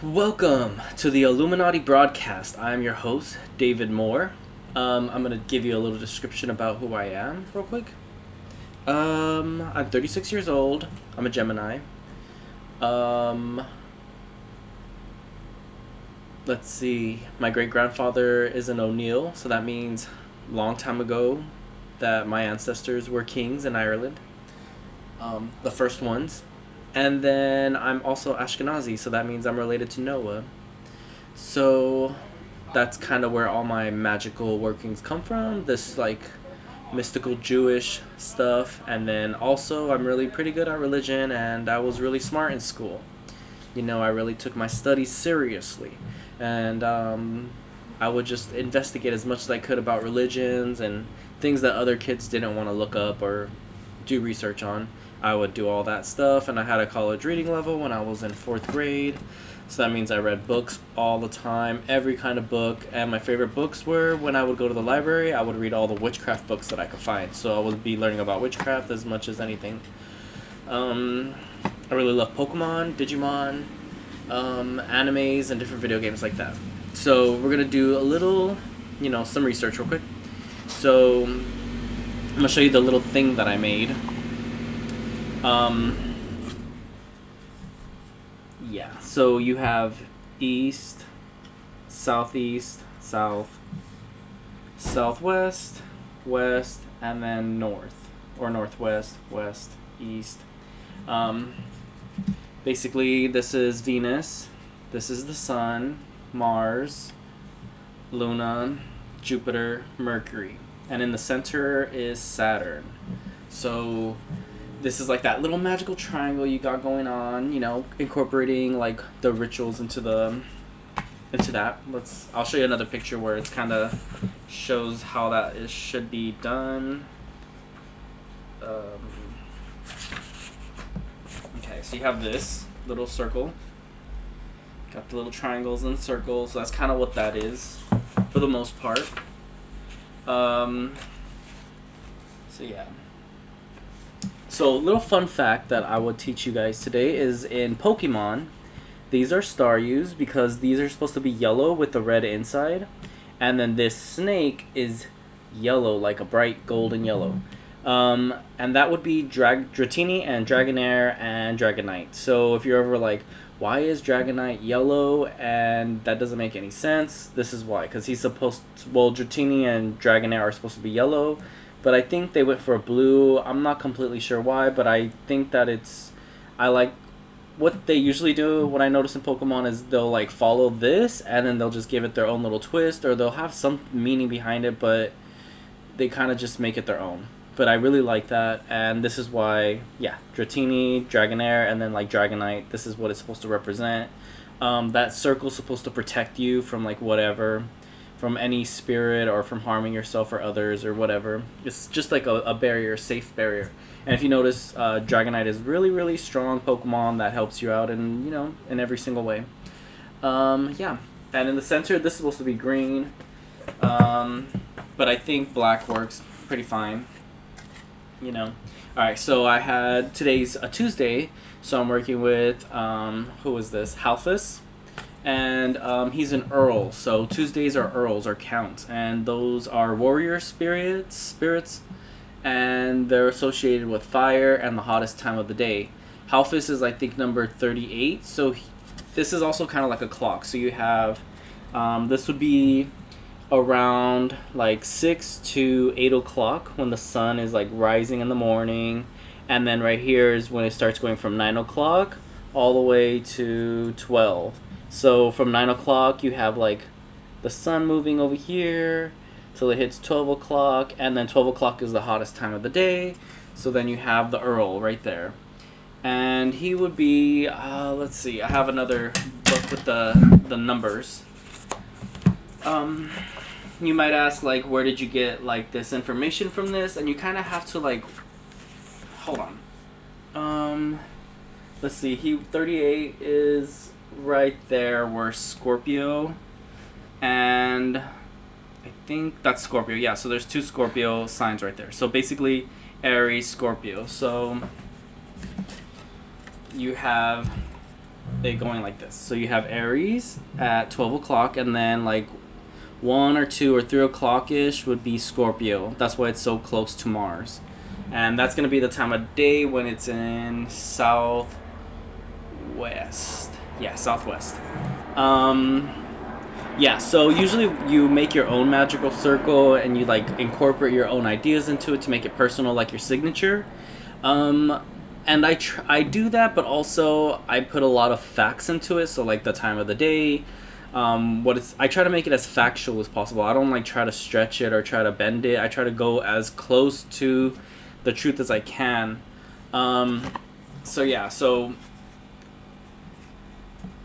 Welcome to the Illuminati broadcast. I'm your host, David Moore. I'm going to give you a little description about who I am, real quick. I'm 36 years old. I'm a Gemini. Let's see. My great grandfather is an O'Neill, so that means long time ago that my ancestors were kings in Ireland. The first ones. And then I'm also Ashkenazi, so that means I'm related to Noah. So that's kind of where all my magical workings come from. This mystical Jewish stuff. And then also I'm really pretty good at religion, and I was really smart in school. I really took my studies seriously. And I would just investigate as much as I could about religions and things that other kids didn't want to look up or do research on. I would do all that stuff, and I had a college reading level when I was in 4th grade. So that means I read books all the time, every kind of book. And my favorite books were, when I would go to the library, I would read all the witchcraft books that I could find. So I would be learning about witchcraft as much as anything. I really love Pokemon, Digimon, animes, and different video games like that. So we're going to do a little, some research real quick. So I'm going to show you the little thing that I made. So you have east, southeast, south, southwest, west, and then north, or northwest, west, east. Basically, this is Venus, this is the Sun, Mars, Luna, Jupiter, Mercury, and in the center is Saturn. So this is like that little magical triangle you got going on, incorporating like the rituals into that. I'll show you another picture where it's kind of shows how that should be done. Okay, so you have this little circle. Got the little triangles and circles. So that's kind of what that is for the most part. So yeah. So a little fun fact that I would teach you guys today is in Pokemon, these are Staryus because these are supposed to be yellow with the red inside. And then this snake is yellow, like a bright golden yellow. And that would be Dratini and Dragonair and Dragonite. So if you're ever like, why is Dragonite yellow? And that doesn't make any sense. This is why. Because Dratini and Dragonair are supposed to be yellow. But I think they went for a blue. I'm not completely sure why, but I think that I like what they usually do. What I notice in Pokemon is they'll like follow this, and then they'll just give it their own little twist, or they'll have some meaning behind it, but they kind of just make it their own. But I really like that, and this is why, Dratini, Dragonair, and then like Dragonite, this is what it's supposed to represent. That circle's supposed to protect you from like whatever, from any spirit or from harming yourself or others or whatever. It's just like a barrier, safe barrier. And if you notice, Dragonite is really, really strong Pokemon that helps you out in every single way. And in the center, this is supposed to be green. But I think black works pretty fine. Alright, so today's a Tuesday, so I'm working with, who is this? Halphas. And he's an Earl, so Tuesdays are Earls, or counts, and those are warrior spirits, and they're associated with fire and the hottest time of the day. Halphas is, I think, number 38, so this is also kind of like a clock. So you have, this would be around like 6 to 8 o'clock when the sun is like rising in the morning, and then right here is when it starts going from 9 o'clock all the way to 12. So from 9 o'clock, you have like the sun moving over here till it hits 12 o'clock. And then 12 o'clock is the hottest time of the day. So then you have the Earl right there. And he would be, let's see, I have another book with the numbers. You might ask, like, where did you get like this information from this? And you kind of have to like, hold on. Let's see, 38 is right there where Scorpio, and I think that's Scorpio. Yeah, so there's 2 Scorpio signs right there. So basically Aries, Scorpio. So you have it going like this. So you have Aries at 12 o'clock, and then like 1 or 2 or 3 o'clock ish would be Scorpio. That's why it's so close to Mars. And that's going to be the time of day when it's in southwest. Yeah, southwest. Yeah, so usually you make your own magical circle and you like incorporate your own ideas into it to make it personal, like your signature. And I do that, but also I put a lot of facts into it. So like the time of the day, I try to make it as factual as possible. I don't like try to stretch it or try to bend it. I try to go as close to the truth as I can. So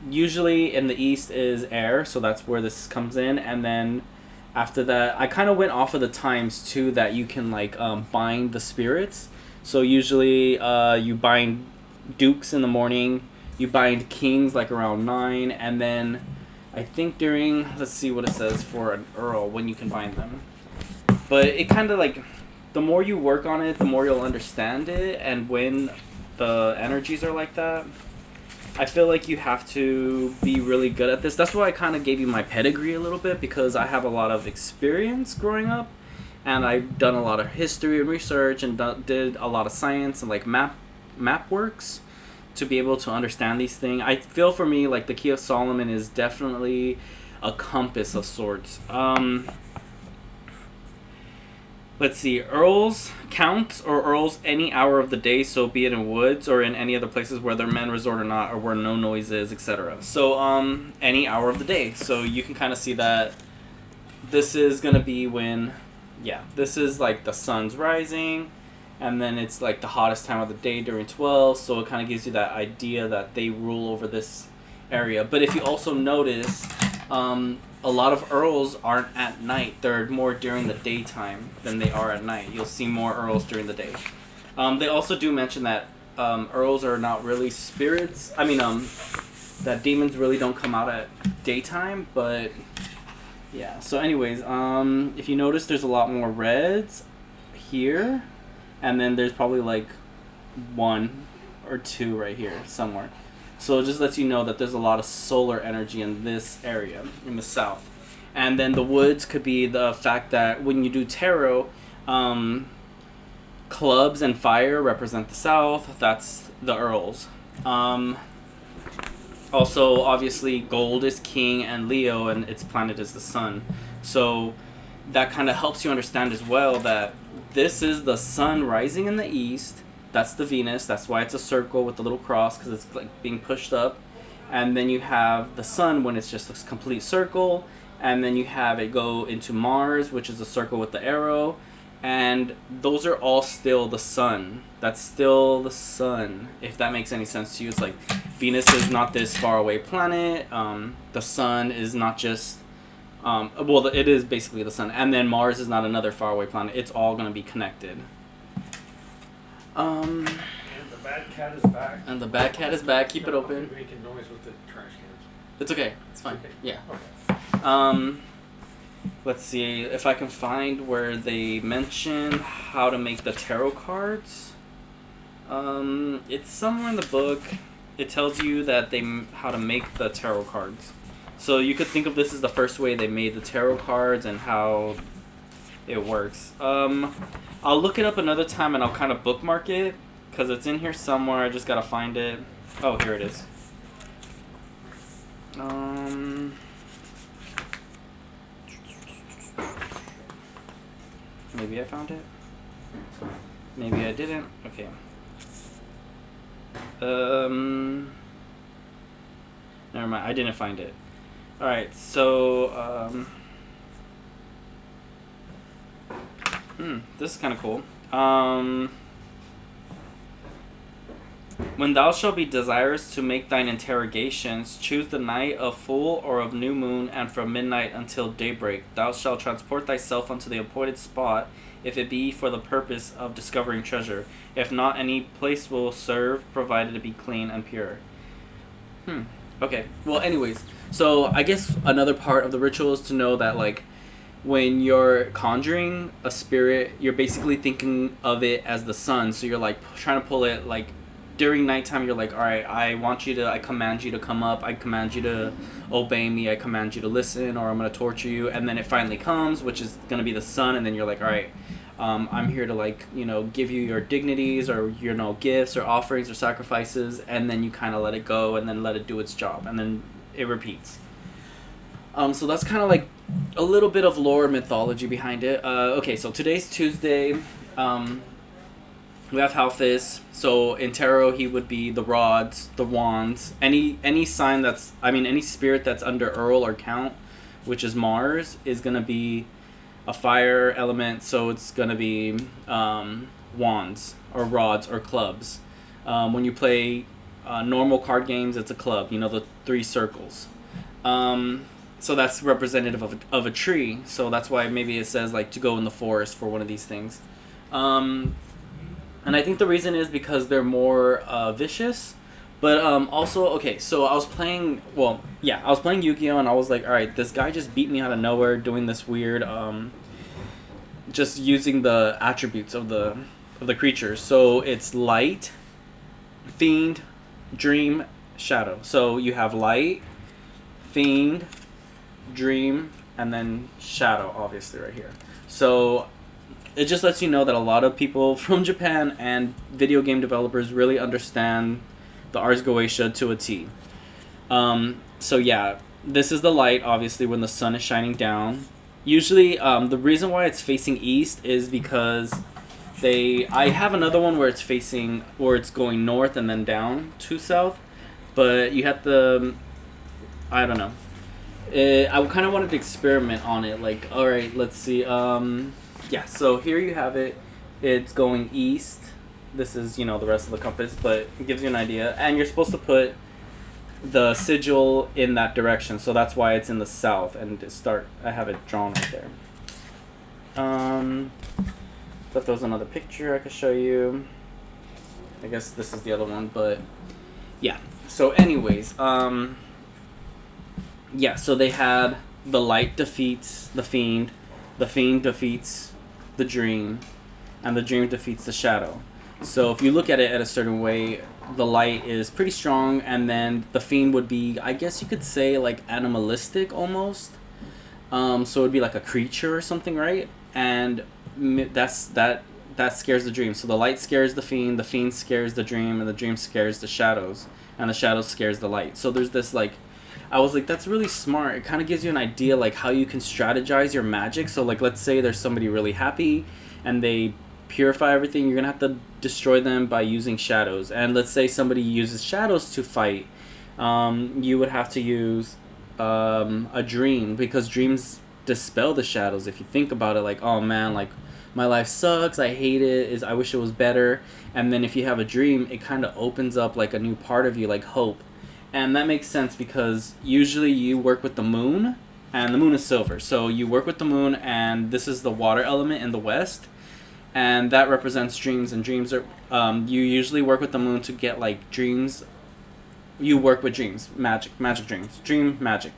usually in the east is air, so that's where this comes in, and then after that I kind of went off of the times too that you can like bind the spirits. So usually you bind dukes in the morning, you bind kings like around 9, and then I think during, let's see what it says for an earl when you can bind them. But it kind of like, the more you work on it, the more you'll understand it, and when the energies are like that, I feel like you have to be really good at this. That's why I kind of gave you my pedigree a little bit, because I have a lot of experience growing up, and I've done a lot of history and research, and did a lot of science and like map works to be able to understand these things. I feel for me like the Key of Solomon is definitely a compass of sorts. Let's see, earls count or earls any hour of the day, so be it in woods or in any other places where their men resort or not, or where no noise is, etc. So any hour of the day. So you can kind of see that this is gonna be when, yeah, this is like the sun's rising, and then it's like the hottest time of the day during 12. So it kind of gives you that idea that they rule over this area. But if you also notice, a lot of earls aren't at night. They're more during the daytime than they are at night. You'll see more earls during the day. They also do mention that earls are not really spirits. I mean, that demons really don't come out at daytime, but yeah. So anyways, if you notice, there's a lot more reds here, and then there's probably like 1 or 2 right here somewhere. So it just lets you know that there's a lot of solar energy in this area, in the south. And then the woods could be the fact that when you do tarot, clubs and fire represent the south. That's the earls. Also, obviously, gold is king and Leo, and its planet is the sun. So that kind of helps you understand as well that this is the sun rising in the east. That's the Venus. That's why it's a circle with the little cross, because it's like being pushed up. And then you have the sun when it's just a complete circle. And then you have it go into Mars, which is a circle with the arrow. And those are all still the sun. That's still the sun, if that makes any sense to you. It's like Venus is not this far away planet. The sun is not just... well, it is basically the sun. And then Mars is not another far away planet. It's all going to be connected. And the bad cat is back. And the bad cat is back. Keep it open. Making noise with the trash cans. It's okay. It's fine. Okay. Yeah. Okay. Let's see if I can find where they mention how to make the tarot cards. It's somewhere in the book. It tells you that how to make the tarot cards. So you could think of this as the first way they made the tarot cards and how it works. I'll look it up another time and I'll kind of bookmark it because it's in here somewhere. I just gotta find it. Oh, here it is. Maybe I found it. Maybe I didn't. Okay. Never mind. I didn't find it. All right. So this is kind of cool. When thou shalt be desirous to make thine interrogations, choose the night of full or of new moon, and from midnight until daybreak. Thou shalt transport thyself unto the appointed spot, if it be for the purpose of discovering treasure. If not, any place will serve, provided it be clean and pure. Okay. Well, anyways, so I guess another part of the ritual is to know that, like, when you're conjuring a spirit, you're basically thinking of it as the sun. So you're like trying to pull it like during nighttime you're like, all right, I command you to come up, I command you to obey me, I command you to listen, or I'm going to torture you. And then it finally comes, which is going to be the sun, and then you're like, all right, I'm here to, like, give you your dignities, or gifts or offerings or sacrifices. And then you kind of let it go, and then let it do its job, and then it repeats. So that's kind of like a little bit of lore mythology behind it. Okay, so today's Tuesday. We have halphas. So in tarot, he would be the rods, the wands, any sign any spirit that's under Earl or Count, which is Mars, is gonna be a fire element. So it's gonna be wands or rods or clubs. When you play normal card games, it's a club. The 3 circles. So that's representative of a tree. So that's why maybe it says, like, to go in the forest for one of these things. And I think the reason is because they're more vicious. But also, okay, so I was playing Yu-Gi-Oh! And I was like, all right, this guy just beat me out of nowhere doing this weird, just using the attributes of the creatures. So it's light, fiend, dream, shadow. So you have light, fiend, dream, and then shadow, obviously, right here. So it just lets you know that a lot of people from Japan and video game developers really understand the Ars Goetia to a T. So yeah, this is the light, obviously, when the sun is shining down. Usually, the reason why it's facing east is because I have another one where it's going north and then down to south, but you have I don't know. I kind of wanted to experiment on it. Like, all right, let's see. Yeah, so here you have it. It's going east. This is, the rest of the compass, but it gives you an idea. And you're supposed to put the sigil in that direction, so that's why it's in the south. And I have it drawn right there. But there's another picture I could show you. I guess this is the other one, but yeah. So anyways, yeah, so they had the light defeats the fiend defeats the dream, and the dream defeats the shadow. So if you look at it at a certain way, the light is pretty strong, and then the fiend would be, I guess you could say, like, animalistic almost. So it would be like a creature or something, right? And that scares the dream. So the light scares the fiend scares the dream, and the dream scares the shadows, and the shadow scares the light. So there's this, like, I was like, that's really smart. It kind of gives you an idea, like, how you can strategize your magic. So, like, let's say there's somebody really happy and they purify everything. You're going to have to destroy them by using shadows. And let's say somebody uses shadows to fight. You would have to use a dream, because dreams dispel the shadows. If you think about it, like, oh, man, like, my life sucks, I hate it, I wish it was better. And then if you have a dream, it kind of opens up, like, a new part of you, like hope. And that makes sense because usually you work with the moon, and the moon is silver. So you work with the moon, and this is the water element in the west, and that represents dreams. And dreams are, you usually work with the moon to get, like, dreams. You work with dreams, magic dreams, dream magic.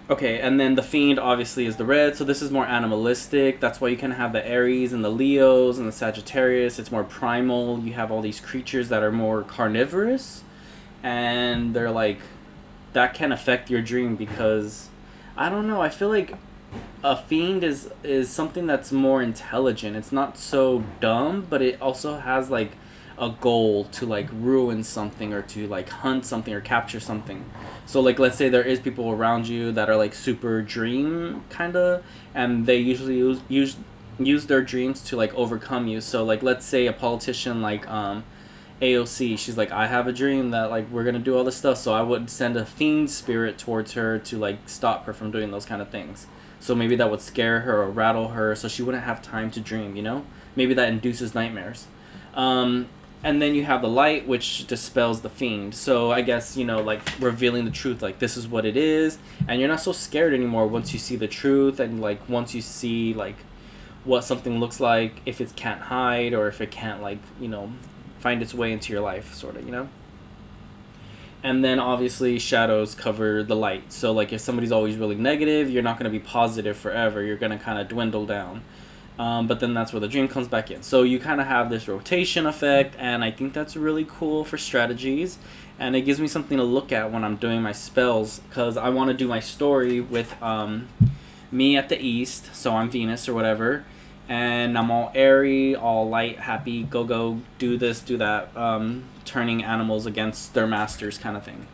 Okay, and then the fiend obviously is the red, so this is more animalistic. That's why you can have the Aries and the Leos and the Sagittarius. It's more primal. You have all these creatures that are more carnivorous, and they're like, that can affect your dream because, I don't know, I feel like a fiend is something that's more intelligent. It's not so dumb, but it also has, like, a goal to, like, ruin something or to, like, hunt something or capture something. So, like, let's say there is people around you that are, like, super dream kind of, and they usually use their dreams to, like, overcome you. So, like, let's say a politician like AOC, she's like, I have a dream that, like, we're gonna do all this stuff, so I would send a fiend spirit towards her to, like, stop her from doing those kind of things. So maybe that would scare her or rattle her, so she wouldn't have time to dream, Maybe that induces nightmares. And then you have the light, which dispels the fiend. So I guess, like, revealing the truth, like, this is what it is. And you're not so scared anymore once you see the truth, and, like, once you see, like, what something looks like, if it can't hide or if it can't, like, find its way into your life, sort of, And then obviously shadows cover the light. So, like, if somebody's always really negative, you're not going to be positive forever. You're going to kind of dwindle down. But then that's where the dream comes back in. So you kind of have this rotation effect, and I think that's really cool for strategies. And it gives me something to look at when I'm doing my spells, because I want to do my story with me at the east, so I'm Venus or whatever, and I'm all airy, all light, happy, go, do this, do that, turning animals against their masters kind of thing,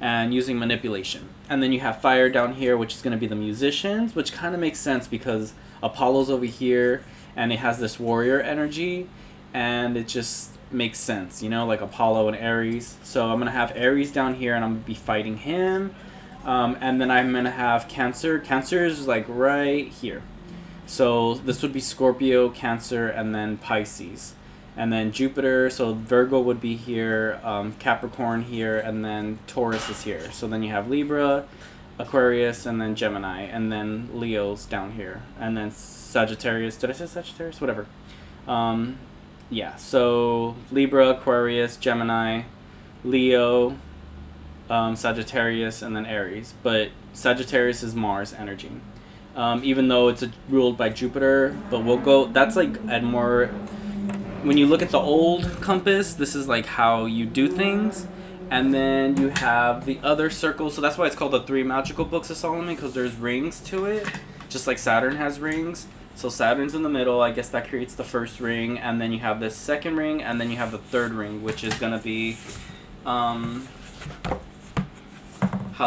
and using manipulation. And then you have fire down here, which is going to be the musicians, which kind of makes sense because Apollo's over here, and it has this warrior energy, and it just makes sense, you know, like Apollo and Ares. So I'm going to have Ares down here, and I'm going to be fighting him. And then I'm going to have Cancer. Cancer is like right here. So this would be Scorpio, Cancer, and then Pisces. And then Jupiter, so Virgo would be here, Capricorn here, and then Taurus is here. So then you have Libra, Aquarius, and then Gemini, and then Leo's down here. And then Sagittarius. Did I say Sagittarius? Whatever. Yeah, so Libra, Aquarius, Gemini, Leo, Sagittarius, and then Aries. But Sagittarius is Mars energy. Even though it's ruled by Jupiter, but we'll go, that's like at more, when you look at the old compass, this is like how you do things. And then you have the other circle, so that's why it's called the 3 magical books of Solomon, because there's rings to it, just like Saturn has rings. So Saturn's in the middle, I guess that creates the first ring, and then you have this second ring, and then you have the third ring, which is going to be how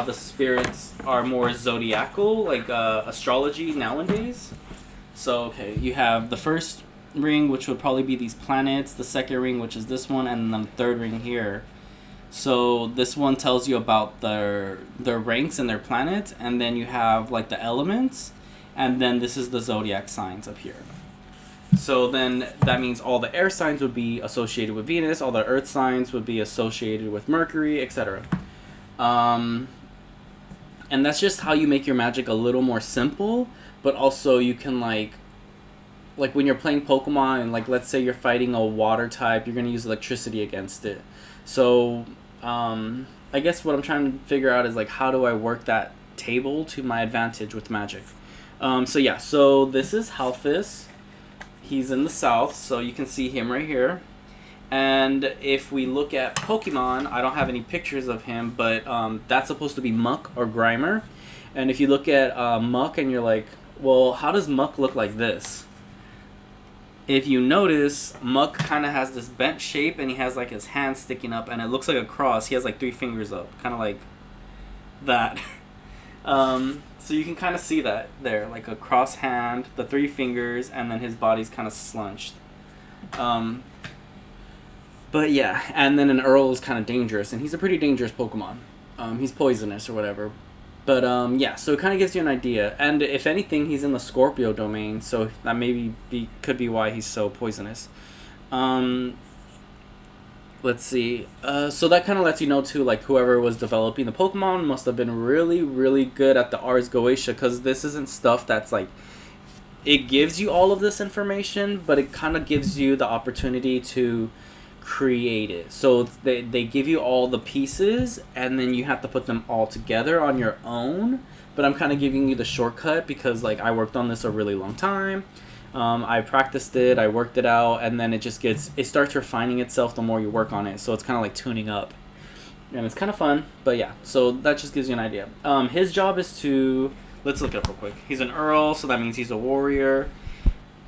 the spirits are more zodiacal, like astrology nowadays. So, okay, you have the first ring, which would probably be these planets, the second ring, which is this one, and then the third ring here. So this one tells you about their ranks and their planets, and then you have like the elements, and then this is the zodiac signs up here. So then that means all the air signs would be associated with Venus, all the earth signs would be associated with Mercury, etc. And that's just how you make your magic a little more simple, but also you can like when you're playing Pokemon and like let's say you're fighting a water type, you're going to use electricity against it. So I guess what I'm trying to figure out is like how do I work that table to my advantage with magic. So this is halphas. He's in the south, so you can see him right here. And if we look at Pokemon, I don't have any pictures of him, but that's supposed to be Muck or Grimer. And if you look at Muck and you're like, well, how does Muck look like this? If you notice, Muck kind of has this bent shape, and he has like his hand sticking up, and it looks like a cross. He has like 3 fingers up, kind of like that. So you can kind of see that there, like a cross hand, the 3 fingers, and then his body's kind of slunched. But yeah, and then an Earl is kind of dangerous, and he's a pretty dangerous Pokemon. He's poisonous or whatever. But yeah, so it kind of gives you an idea. And if anything, he's in the Scorpio domain, so that could be why he's so poisonous. Let's see. So that kind of lets you know too, like whoever was developing the Pokemon must have been really, really good at the Ars Goetia, because this isn't stuff that's like, it gives you all of this information, but it kind of gives you the opportunity to create it. So they give you all the pieces, and then you have to put them all together on your own. But I'm kind of giving you the shortcut because like I worked on this a really long time. I practiced it, I worked it out, and then it starts refining itself the more you work on it. So it's kind of like tuning up, and it's kind of fun. But yeah, so that just gives you an idea. His job is to, let's look it up real quick. He's an Earl, so that means he's a warrior.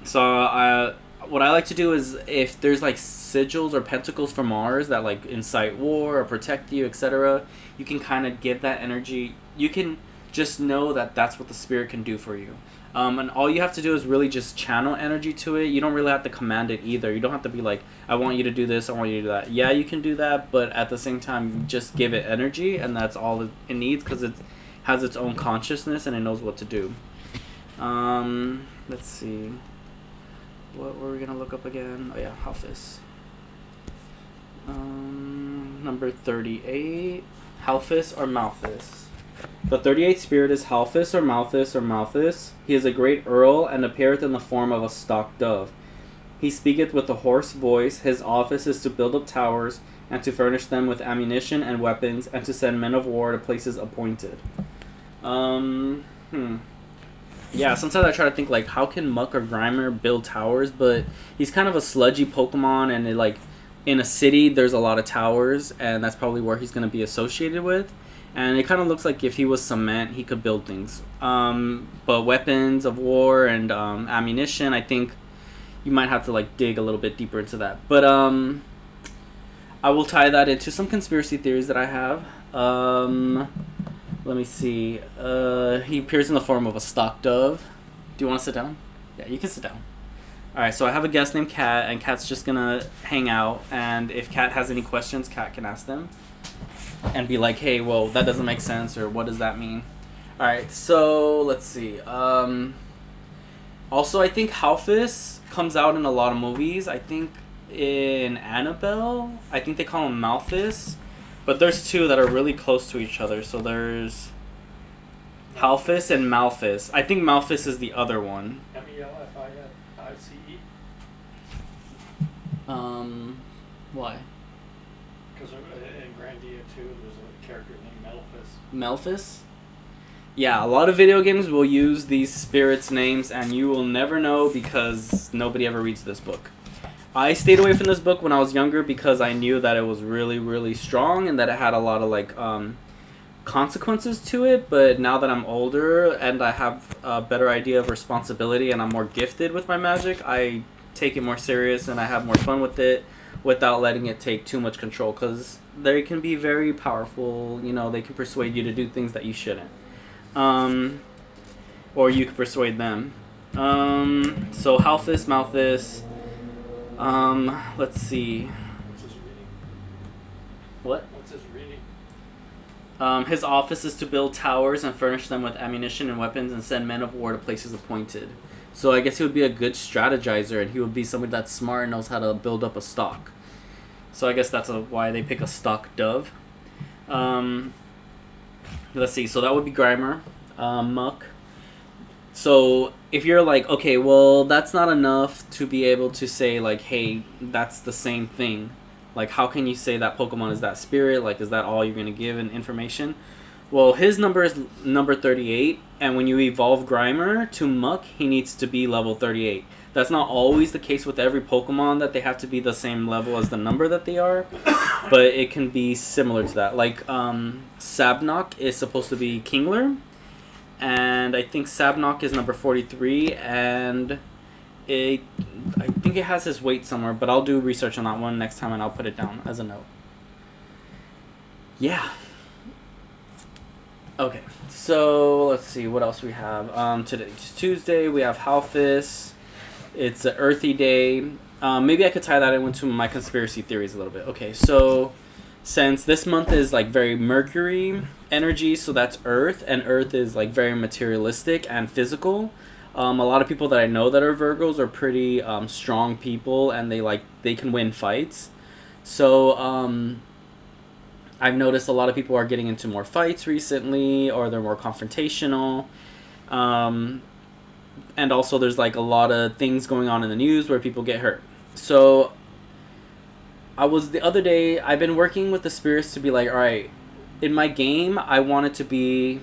So what I like to do is if there's like sigils or pentacles from Mars that like incite war or protect you, etc., you can kind of give that energy. You can just know that that's what the spirit can do for you. And all you have to do is really just channel energy to it. You don't really have to command it either. You don't have to be like, I want you to do this, I want you to do that. Yeah, you can do that, but at the same time, just give it energy, and that's all it needs, because it has its own consciousness and it knows what to do. Let's see. What were we going to look up again? Oh yeah, halphas. Number 38. Halphas or Malthus. The 38th spirit is halphas or Malthus or Malthus. He is a great earl and appeareth in the form of a stock dove. He speaketh with a hoarse voice. His office is to build up towers and to furnish them with ammunition and weapons and to send men of war to places appointed. Yeah, sometimes I try to think like how can Muck or Grimer build towers, but he's kind of a sludgy Pokemon, and in a city there's a lot of towers, and that's probably where he's gonna be associated with. And it kind of looks like if he was cement, he could build things. But weapons of war and ammunition, I think you might have to like dig a little bit deeper into that. But I will tie that into some conspiracy theories that I have. Let me see. He appears in the form of a stock dove. Do you want to sit down? Yeah, you can sit down. Alright, so I have a guest named Kat, and Kat's just gonna hang out, and if Kat has any questions, Kat can ask them. And be like, hey, well, that doesn't make sense, or what does that mean? Alright, so let's see. Also, I think halphas comes out in a lot of movies. I think in Annabelle, I think they call him Malphas. But there's two that are really close to each other. So there's halphas and Malphas. I think Malphas is the other one. MELFICE? Why? Because in Grandia 2, there's a character named Melphis. Melphas? Yeah, a lot of video games will use these spirits' names, and you will never know because nobody ever reads this book. I stayed away from this book when I was younger because I knew that it was really, really strong and that it had a lot of consequences to it. But now that I'm older and I have a better idea of responsibility and I'm more gifted with my magic, I take it more serious and I have more fun with it without letting it take too much control, because they can be very powerful. You know, they can persuade you to do things that you shouldn't. Or you can persuade them. So halphas, Malphas. Let's see. What's his reading? What? What's his reading? His office is to build towers and furnish them with ammunition and weapons and send men of war to places appointed. So I guess he would be a good strategizer, and he would be somebody that's smart and knows how to build up a stock. So I guess that's why they pick a stock dove. Let's see. So that would be Grimer, Muck. So if you're like, okay, well, that's not enough to be able to say, like, hey, that's the same thing. Like, how can you say that Pokemon is that spirit? Like, is that all you're going to give in information? Well, his number is number 38, and when you evolve Grimer to Muck, he needs to be level 38. That's not always the case with every Pokemon that they have to be the same level as the number that they are, but it can be similar to that. Like, Sabnok is supposed to be Kingler, and I think Sabnok is number 43, and I think it has his weight somewhere, but I'll do research on that one next time, and I'll put it down as a note. Yeah. Okay, so let's see what else we have. Today's Tuesday. We have halphas. It's an earthy day. Maybe I could tie that into my conspiracy theories a little bit. Okay, so since this month is like very Mercury energy, so that's Earth, and Earth is like very materialistic and physical. A lot of people that I know that are Virgos are pretty strong people, and they can win fights. So I've noticed a lot of people are getting into more fights recently, or they're more confrontational. And also there's like a lot of things going on in the news where people get hurt. So the other day, I've been working with the spirits to be like, all right, in my game, I want it to be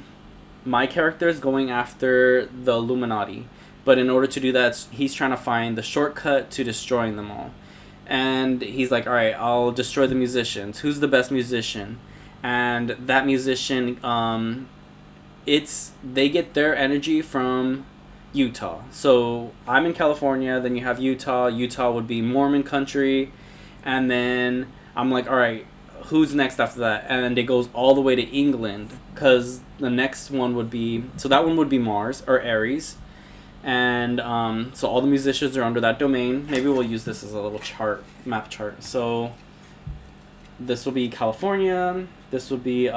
my characters going after the Illuminati. But in order to do that, he's trying to find the shortcut to destroying them all. And he's like, all right, I'll destroy the musicians. Who's the best musician? And that musician, they get their energy from Utah. So I'm in California, then you have Utah. Utah would be Mormon country. And then I'm like, all right, who's next after that? And then it goes all the way to England, because the next one would be, so that one would be Mars or Aries. And so all the musicians are under that domain. Maybe we'll use this as a little map chart. So this will be California, this would be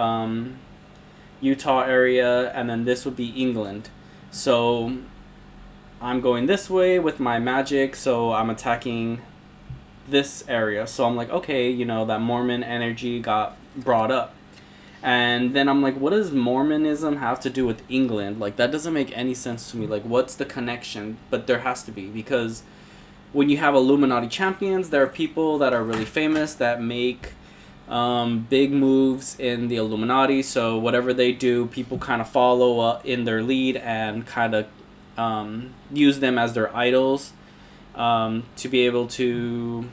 Utah area, and then this would be England. So I'm going this way with my magic, so I'm attacking this area. So I'm like, okay, that Mormon energy got brought up. And then I'm like, what does Mormonism have to do with England? Like, that doesn't make any sense to me. Like, what's the connection? But there has to be, because when you have Illuminati champions, there are people that are really famous that make big moves in the Illuminati. So whatever they do, people kind of follow in their lead and kind of use them as their idols, to be able to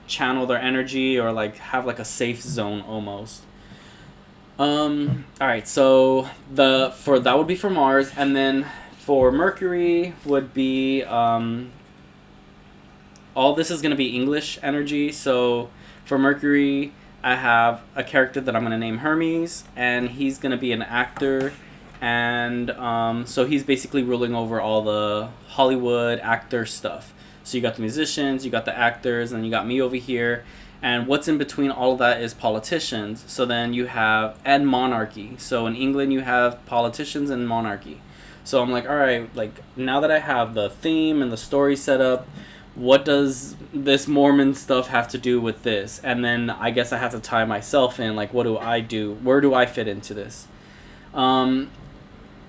channel their energy or like have like a safe zone almost. All right, so that would be for Mars, and then for Mercury would be all this is going to be English energy. So for Mercury, I have a character that I'm going to name Hermes, and he's going to be an actor. And so he's basically ruling over all the Hollywood actor stuff. So you got the musicians, you got the actors, and you got me over here. And what's in between all of that is politicians. So then you have, and monarchy. So in England, you have politicians and monarchy. So I'm like, all right, like now that I have the theme and the story set up, what does this Mormon stuff have to do with this? And then I guess I have to tie myself in, like, what do I do? Where do I fit into this?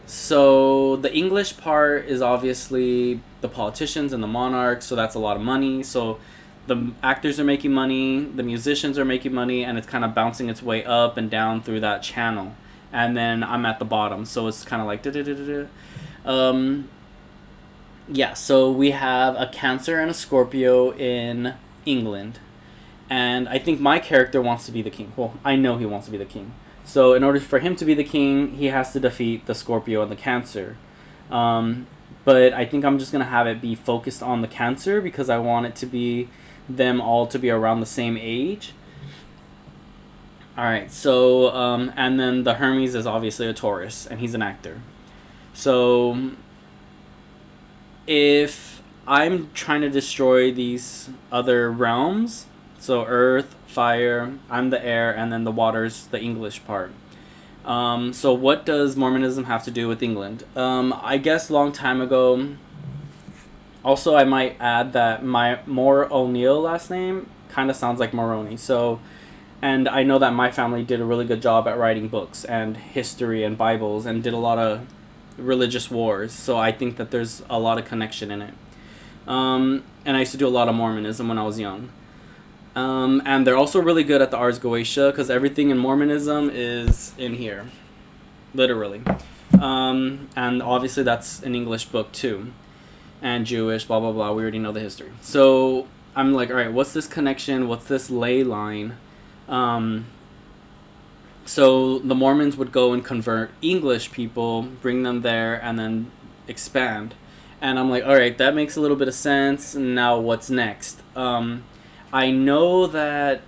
So the English part is obviously the politicians and the monarchs, so that's a lot of money. So the actors are making money, the musicians are making money, and it's kind of bouncing its way up and down through that channel. And then I'm at the bottom, so it's kind of like yeah, so we have a Cancer and a Scorpio in England. And I think my character wants to be the king. Well, I know he wants to be the king. So in order for him to be the king, he has to defeat the Scorpio and the Cancer. But I think I'm just going to have it be focused on the Cancer because I want it to be them all to be around the same age. Alright, so, and then the Hermes is obviously a Taurus, and he's an actor. So if I'm trying to destroy these other realms, so earth, fire, I'm the air, and then the water's the English part. So what does Mormonism have to do with England? I guess long time ago, also I might add that my O'Neill last name kind of sounds like Moroni. So, and I know that my family did a really good job at writing books and history and Bibles and did a lot of religious wars, so I think that there's a lot of connection in it. And I used to do a lot of Mormonism when I was young. And they're also really good at the Ars Goetia because everything in Mormonism is in here, literally. And obviously that's an English book too, and Jewish, blah blah blah. We already know the history. So I'm like, all right, what's this connection? What's this ley line? So the Mormons would go and convert English people, bring them there, and then expand. And I'm like, all right, that makes a little bit of sense. Now what's next? I know that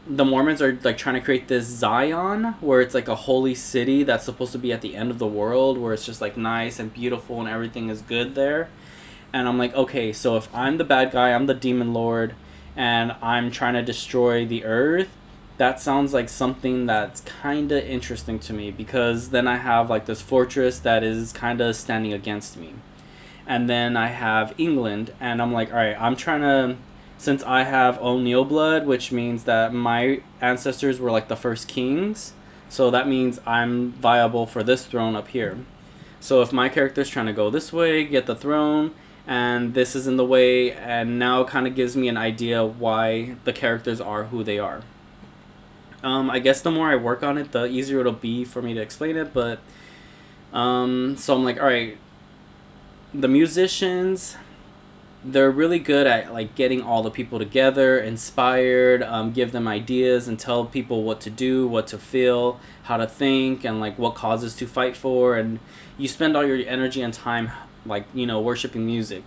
the Mormons are like trying to create this Zion, where it's like a holy city that's supposed to be at the end of the world, where it's just like nice and beautiful and everything is good there. And I'm like, okay, so if I'm the bad guy, I'm the demon lord, and I'm trying to destroy the earth, that sounds like something that's kind of interesting to me, because then I have like this fortress that is kind of standing against me. And then I have England, and I'm like, all right, I'm trying to, since I have O'Neill blood, which means that my ancestors were like the first kings, so that means I'm viable for this throne up here. So if my character's trying to go this way, get the throne, and this is in the way, and now it kind of gives me an idea why the characters are who they are. I guess the more I work on it, the easier it'll be for me to explain it, but so I'm like, all right, the musicians, they're really good at like getting all the people together, inspired, give them ideas and tell people what to do, what to feel, how to think, and like what causes to fight for. And you spend all your energy and time like, you know, worshiping music.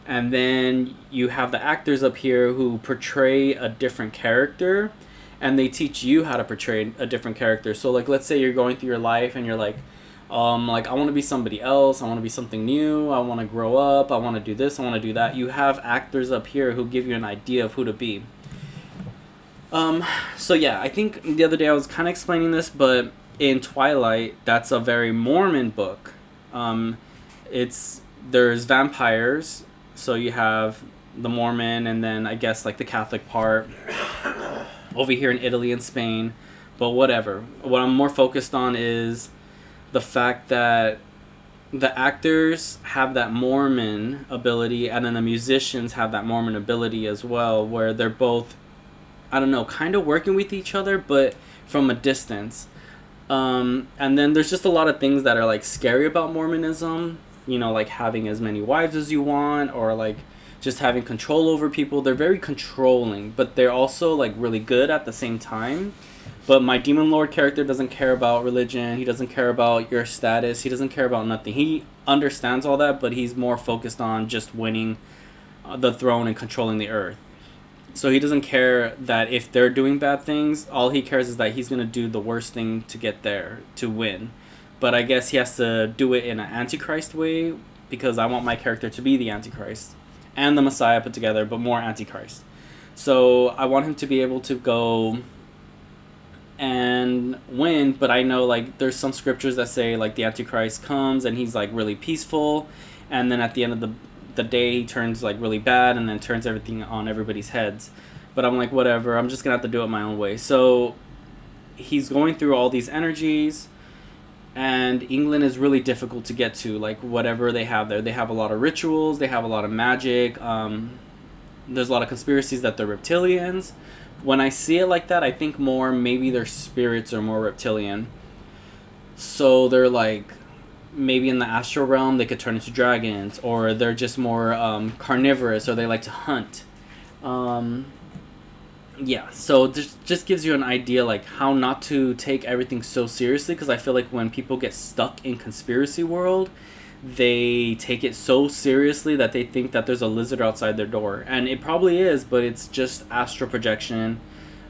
And then you have the actors up here who portray a different character, and they teach you how to portray a different character. So like, let's say you're going through your life and you're like I want to be somebody else, I want to be something new, I want to grow up, I want to do this, I want to do that. You have actors up here who give you an idea of who to be. So yeah, I think the other day I was kind of explaining this, but in Twilight, that's a very Mormon book. There's vampires, so you have the Mormon, and then I guess like the Catholic part over here in Italy and Spain, but whatever. What I'm more focused on is the fact that the actors have that Mormon ability, and then the musicians have that Mormon ability as well, where they're both, I don't know, kind of working with each other, but from a distance. And then there's just a lot of things that are like scary about Mormonism. like having as many wives as you want, or like just having control over people. They're very controlling, but they're also like really good at the same time. But my demon lord character doesn't care about religion. He doesn't care about your status. He doesn't care about nothing. He understands all that, but he's more focused on just winning the throne and controlling the earth. So he doesn't care that if they're doing bad things. All he cares is that he's going to do the worst thing to get there, to win. But I guess he has to do it in an antichrist way, because I want my character to be the antichrist and the Messiah put together, but more antichrist. So I want him to be able to go and win, but I know like there's some scriptures that say like the antichrist comes and he's like really peaceful, and then at the end of the day he turns like really bad and then turns everything on everybody's heads. But I'm like, whatever, I'm just gonna have to do it my own way. So he's going through all these energies, and England is really difficult to get to. Like whatever they have there, they have a lot of rituals, they have a lot of magic. There's a lot of conspiracies that they're reptilians. When I see it like that, I think more maybe their spirits are more reptilian. So they're like, maybe in the astral realm they could turn into dragons, or they're just more carnivorous, or they like to hunt. Yeah, so this just gives you an idea like how not to take everything so seriously, because I feel like when people get stuck in conspiracy world, they take it so seriously that they think that there's a lizard outside their door, and it probably is, but it's just astral projection.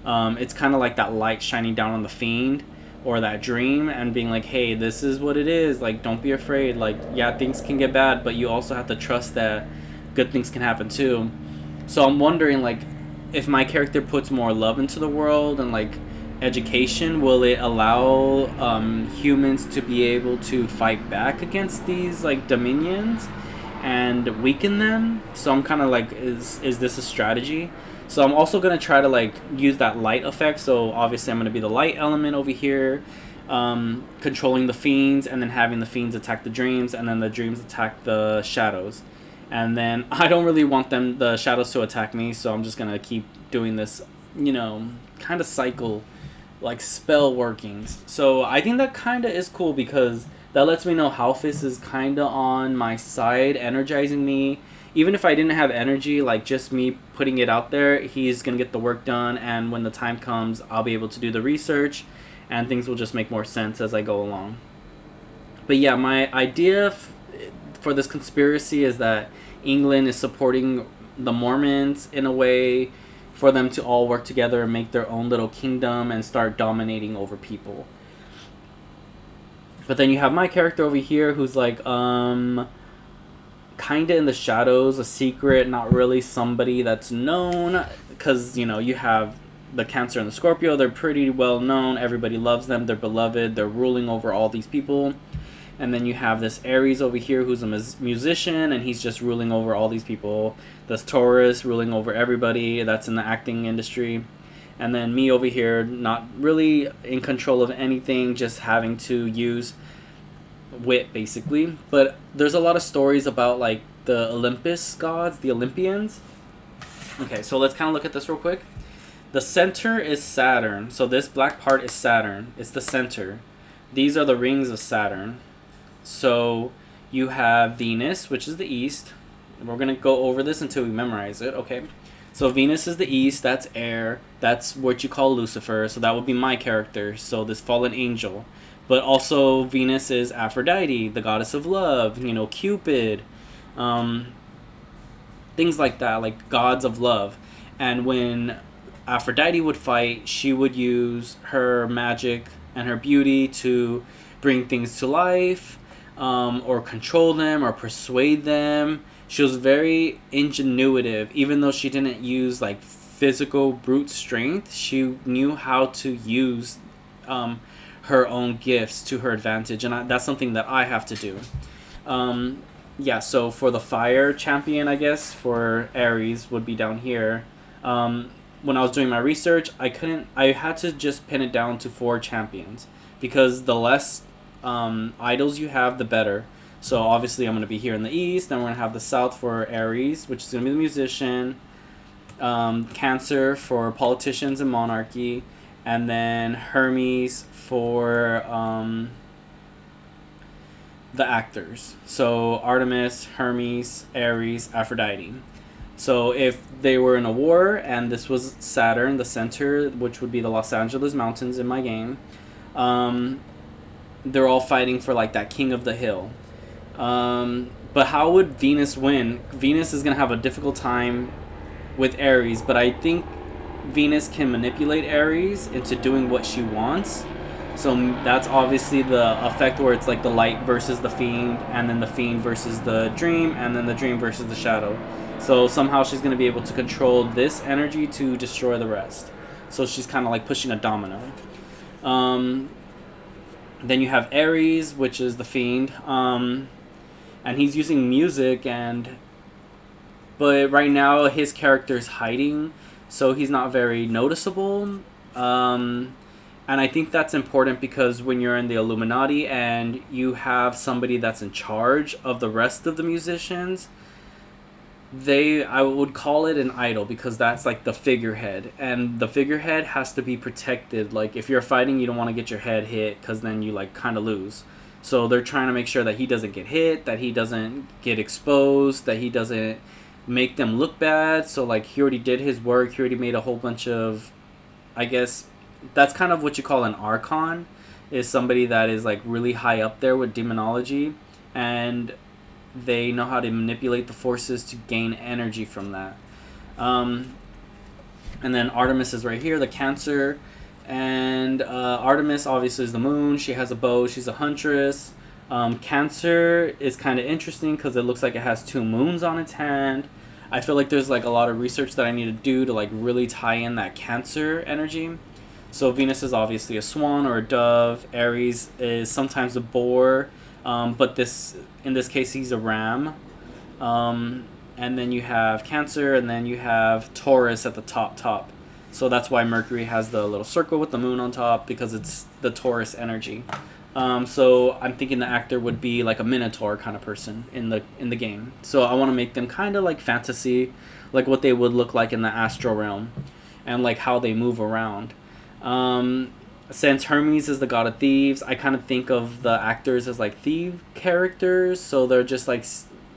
It's kind of like that light shining down on the fiend, or that dream, and being like, hey, this is what it is, like don't be afraid, like yeah, things can get bad, but you also have to trust that good things can happen too. So I'm wondering like, if my character puts more love into the world and like education, will it allow humans to be able to fight back against these like dominions and weaken them? So I'm kind of like, is this a strategy? So I'm also going to try to like use that light effect. So obviously I'm going to be the light element over here, controlling the fiends, and then having the fiends attack the dreams, and then the dreams attack the shadows. And then I don't really want the shadows to attack me, so I'm just going to keep doing this, kind of cycle, like spell workings. So I think that kind of is cool, because that lets me know halphas is kind of on my side, energizing me. Even if I didn't have energy, like just me putting it out there, he's going to get the work done, and when the time comes, I'll be able to do the research, and things will just make more sense as I go along. But yeah, my idea for this conspiracy is that England is supporting the Mormons in a way for them to all work together and make their own little kingdom and start dominating over people. But then you have my character over here who's like kind of in the shadows, a secret, not really somebody that's known, because you have the Cancer and the Scorpio. They're pretty well known, everybody loves them, they're beloved, they're ruling over all these people. And then you have this Aries over here who's a musician, and he's just ruling over all these people. This Taurus ruling over everybody that's in the acting industry. And then me over here, not really in control of anything, just having to use wit, basically. But there's a lot of stories about, like, the Olympus gods, the Olympians. Okay, so let's kind of look at this real quick. The center is Saturn. So this black part is Saturn. It's the center. These are the rings of Saturn. So you have Venus, which is the east. We're going to go over this until we memorize it, okay? So Venus is the east, that's air. That's what you call Lucifer, so that would be my character. So this fallen angel. But also Venus is Aphrodite, the goddess of love, Cupid. Things like that, like gods of love. And when Aphrodite would fight, she would use her magic and her beauty to bring things to life, or control them, or persuade them. She was very ingenuitive. Even though she didn't use like physical brute strength, she knew how to use her own gifts to her advantage, and that's something that I have to do. Yeah, so for the fire champion, I guess, for Aries would be down here. When I was doing my research, I had to just pin it down to 4 champions, because the less idols you have, the better. So obviously I'm going to be here in the east, and we're going to have the south for Aries, which is going to be the musician, Cancer for politicians and monarchy, and then Hermes for the actors. So Artemis, Hermes, Ares, Aphrodite. So if they were in a war and this was Saturn, the center, which would be the Los Angeles Mountains in my game, um, they're all fighting for like that king of the hill. But how would Venus win? Venus is gonna have a difficult time with Ares, but I think Venus can manipulate Ares into doing what she wants. So that's obviously the effect where it's like the light versus the fiend, and then the fiend versus the dream, and then the dream versus the shadow. So somehow she's going to be able to control this energy to destroy the rest. So she's kind of like pushing a domino. Then you have Ares, which is the fiend, and he's using music, but right now his character is hiding, so he's not very noticeable. And I think that's important because when you're in the Illuminati and you have somebody that's in charge of the rest of the musicians, I would call it an idol because that's like the figurehead. And the figurehead has to be protected. Like if you're fighting, you don't want to get your head hit because then you like kind of lose. So they're trying to make sure that he doesn't get hit, that he doesn't get exposed, that he doesn't make them look bad. So like he already did his work. He already made a whole bunch of, I guess, that's kind of what you call an archon, is somebody that is like really high up there with demonology, and they know how to manipulate the forces to gain energy from that. And then Artemis is right here, the Cancer, and Artemis obviously is the moon. She has a bow. She's a huntress. Cancer is kind of interesting because it looks like it has two moons on its hand. I feel like there's like a lot of research that I need to do to like really tie in that Cancer energy. So Venus is obviously a swan or a dove. Ares is sometimes a boar, but in this case he's a ram. And then you have Cancer, and then you have Taurus at the top. So that's why Mercury has the little circle with the moon on top, because it's the Taurus energy. So I'm thinking the actor would be like a Minotaur kind of person in the game. So I want to make them kind of like fantasy, like what they would look like in the astral realm, and like how they move around. Since Hermes is the god of thieves, I kind of think of the actors as like thief characters. So they're just like,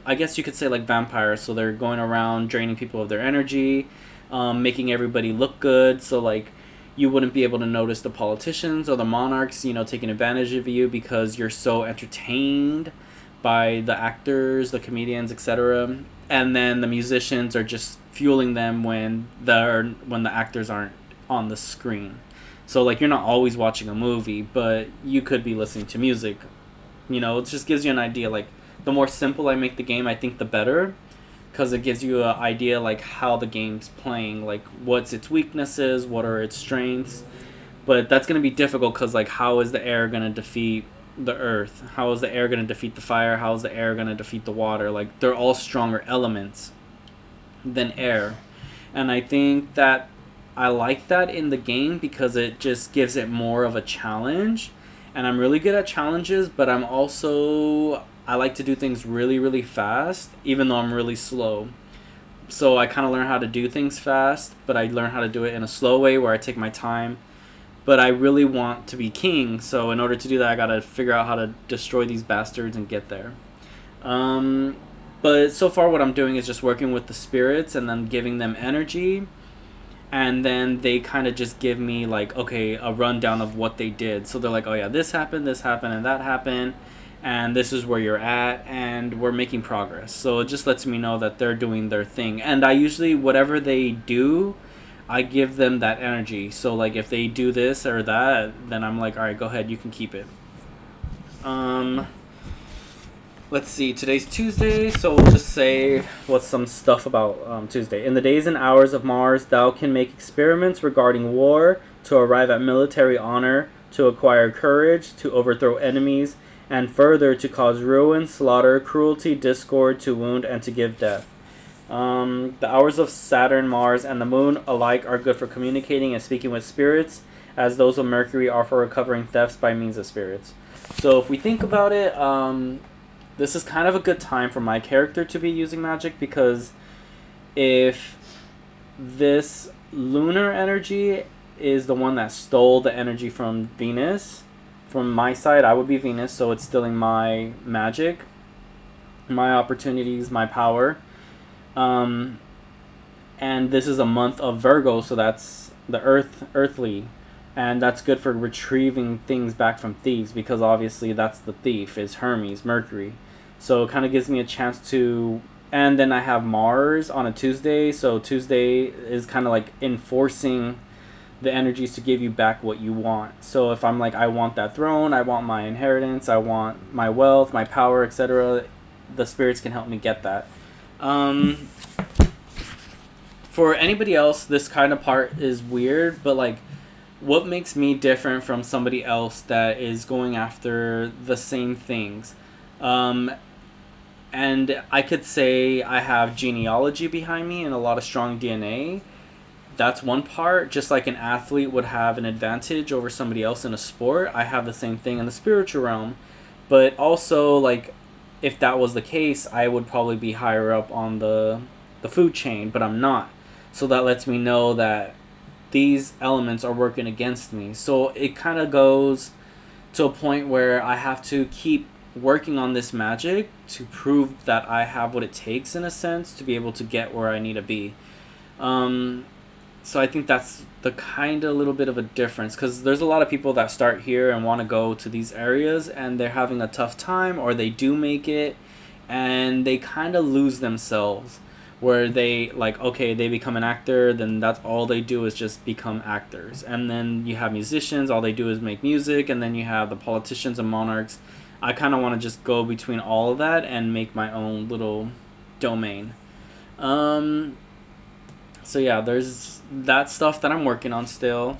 I guess you could say like vampires. So they're going around draining people of their energy, making everybody look good. So like you wouldn't be able to notice the politicians or the monarchs, taking advantage of you because you're so entertained by the actors, the comedians, etc. And then the musicians are just fueling them when the actors aren't on the screen. So like you're not always watching a movie, but you could be listening to music. It just gives you an idea. Like the more simple I make the game, I think the better, because it gives you an idea like how the game's playing, like what's its weaknesses, what are its strengths. But that's going to be difficult because like how is the air going to defeat the earth? How is the air going to defeat the fire? How is the air going to defeat the water? Like they're all stronger elements than air. And I think that I like that in the game because it just gives it more of a challenge. And I'm really good at challenges, but I like to do things really, really fast, even though I'm really slow. So I kind of learn how to do things fast, but I learn how to do it in a slow way where I take my time. But I really want to be king, so in order to do that, I gotta figure out how to destroy these bastards and get there. But so far what I'm doing is just working with the spirits and then giving them energy. And then they kind of just give me like, okay, a rundown of what they did. So they're like, oh yeah, this happened, and that happened. And this is where you're at, and we're making progress. So it just lets me know that they're doing their thing. And I usually, whatever they do, I give them that energy. So like if they do this or that, then I'm like, all right, go ahead, you can keep it. Let's see, today's Tuesday, so we'll just say what's some stuff about Tuesday. In the days and hours of Mars, thou can make experiments regarding war, to arrive at military honor, to acquire courage, to overthrow enemies, and further to cause ruin, slaughter, cruelty, discord, to wound, and to give death. The hours of Saturn, Mars, and the Moon alike are good for communicating and speaking with spirits, as those of Mercury are for recovering thefts by means of spirits. So if we think about it, this is kind of a good time for my character to be using magic, because if this lunar energy is the one that stole the energy from Venus, from my side, I would be Venus, so it's stealing my magic, my opportunities, my power. Um, and this is a month of Virgo, so that's the earthly, and that's good for retrieving things back from thieves, because obviously that's the thief is Hermes, Mercury. So it kind of gives me a chance to. And then I have Mars on a Tuesday, so Tuesday is kind of like enforcing the energies to give you back what you want. So if I'm like, I want that throne, I want my inheritance, I want my wealth, my power, etc., the spirits can help me get that. For anybody else, this kind of part is weird, but like, what makes me different from somebody else that is going after the same things? And I could say I have genealogy behind me and a lot of strong DNA. That's one part. Just like an athlete would have an advantage over somebody else in a sport, I have the same thing in the spiritual realm. But also, like, if that was the case, I would probably be higher up on the food chain, but I'm not. So that lets me know that these elements are working against me. So it kind of goes to a point where I have to keep working on this magic to prove that I have what it takes, in a sense, to be able to get where I need to be. So I think that's the kind of little bit of a difference, because there's a lot of people that start here and want to go to these areas and they're having a tough time, or they do make it and they kind of lose themselves, where they like, okay, they become an actor, then that's all they do is just become actors. And then you have musicians, all they do is make music, and then you have the politicians and monarchs. I kind of want to just go between all of that and make my own little domain. So yeah, there's that stuff that I'm working on still.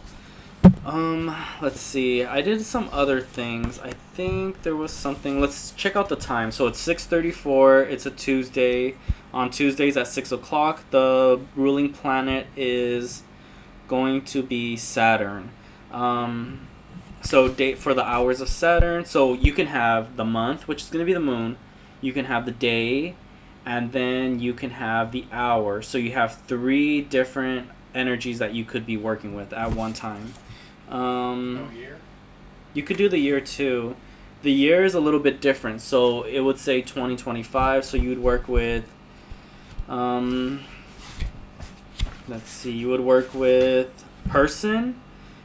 Let's see. I did some other things. I think there was something. Let's check out the time. So it's 6:34. It's a Tuesday. On Tuesdays at 6 o'clock, the ruling planet is going to be Saturn. So date for the hours of Saturn. So you can have the month, which is going to be the moon. You can have the day, and then you can have the hour. So you have 3 different energies that you could be working with at one time. No year? You could do the year too. The year is a little bit different. So it would say 2025. So you would work with, let's see, you would work with person.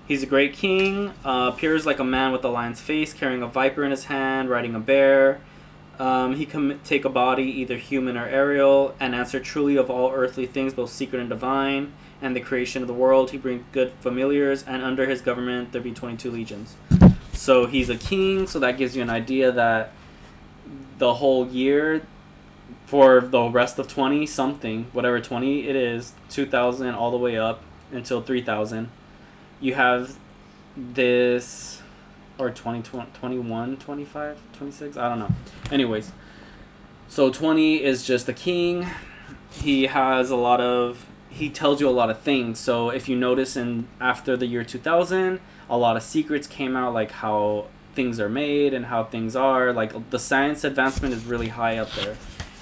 He's a great king. Appears like a man with a lion's face, carrying a viper in his hand, riding a bear. He can take a body, either human or aerial, and answer truly of all earthly things, both secret and divine, and the creation of the world. He brings good familiars, and under his government there be 22 legions. So he's a king, so that gives you an idea that the whole year, for the rest of 20 something, whatever 20 it is, 2000 all the way up until 3000, you have this, or 20, 21, 25, 26, I don't know. Anyways, so 20 is just the king. He has a lot of, he tells you a lot of things. So if you notice, in after the year 2000, a lot of secrets came out, like how things are made and how things are, like the science advancement is really high up there.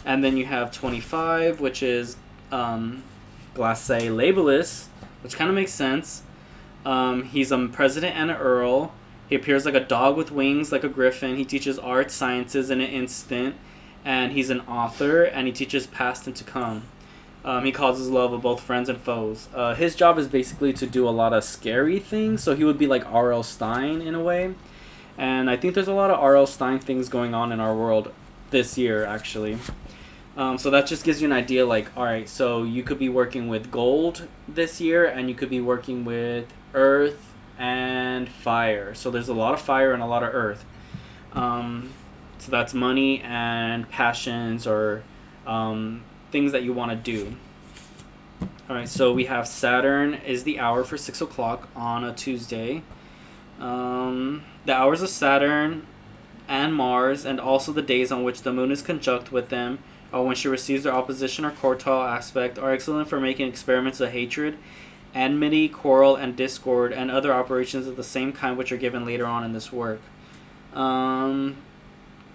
And then you have 25, which is glacé labelless, which kind of makes sense. He's a president and an earl. He appears like a dog with wings, like a griffin. He teaches arts, sciences in an instant. And he's an author, and he teaches past and to come. He causes love of both friends and foes. His job is basically to do a lot of scary things, so he would be like R.L. Stine in a way. And I think there's a lot of R.L. Stine things going on in our world this year, actually. So that just gives you an idea, like, alright, so you could be working with gold this year, and you could be working with earth and fire. So there's a lot of fire and a lot of earth. So that's money and passions, or things that you want to do. Alright, so we have Saturn is the hour for 6 o'clock on a Tuesday. The hours of Saturn and Mars, and also the days on which the moon is conjunct with them, or when she receives their opposition or quartile aspect, are excellent for making experiments of hatred, enmity, quarrel, and discord, and other operations of the same kind which are given later on in this work.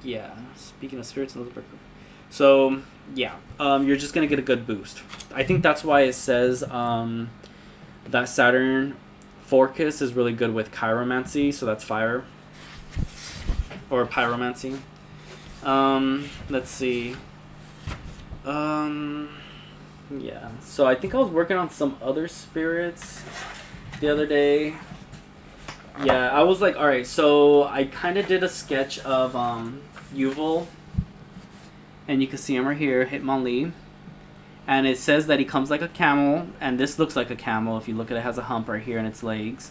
Yeah, speaking of spirits, so yeah, you're just gonna get a good boost. I think that's why it says that Saturn Forcus is really good with chiromancy, so that's fire. or pyromancy. Let's see. Yeah. So I think I was working on some other spirits the other day. Yeah, I was like, all right. So I kind of did a sketch of Yuval, and you can see him right here, Hitmonlee. And it says that he comes like a camel, and this looks like a camel. If you look at it, it has a hump right here in its legs.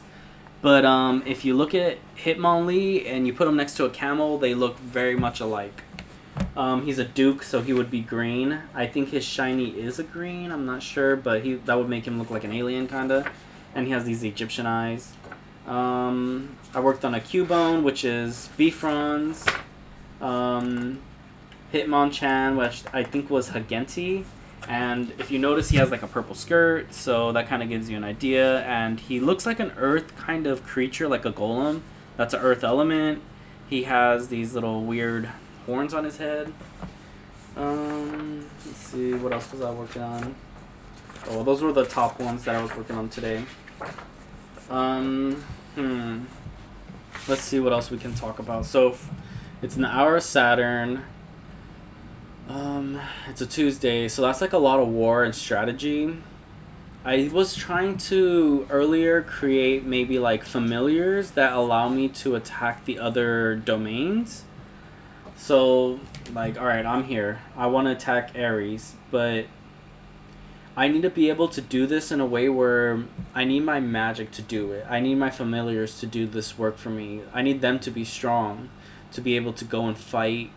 But if you look at Hitmonlee and you put him next to a camel, they look very much alike. He's a duke, so he would be green. I think his shiny is a green. I'm not sure, but that would make him look like an alien, kind of. And he has these Egyptian eyes. I worked on a Cubone, which is Bifrons. Hitmonchan, which I think was Hagenti. And if you notice, he has like a purple skirt, so that kind of gives you an idea. And he looks like an earth kind of creature, like a golem. That's an earth element. He has these little weird horns on his head. Let's see, what else was I working on? Oh, those were the top ones that I was working on today. Let's see what else we can talk about. So, it's an hour of Saturn. It's a Tuesday, so that's like a lot of war and strategy. I was trying to earlier create maybe like familiars that allow me to attack the other domains. So, like, alright, I'm here. I want to attack Aries, but I need to be able to do this in a way where I need my magic to do it. I need my familiars to do this work for me. I need them to be strong, to be able to go and fight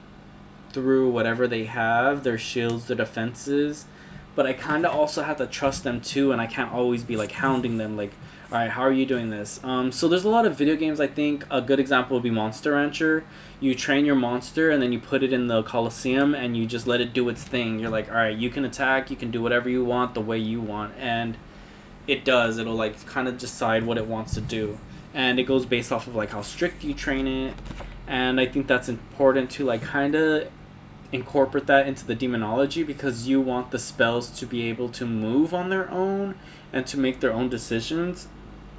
through whatever they have, their shields, their defenses. But I kind of also have to trust them too, and I can't always be like hounding them like, alright, how are you doing this? So there's a lot of video games. I think a good example would be Monster Rancher. You train your monster and then you put it in the Coliseum and you just let it do its thing. You're like, alright, you can attack, you can do whatever you want the way you want, and it does. It'll like kind of decide what it wants to do, and it goes based off of like how strict you train it. And I think that's important to like kind of incorporate that into the demonology, because you want the spells to be able to move on their own and to make their own decisions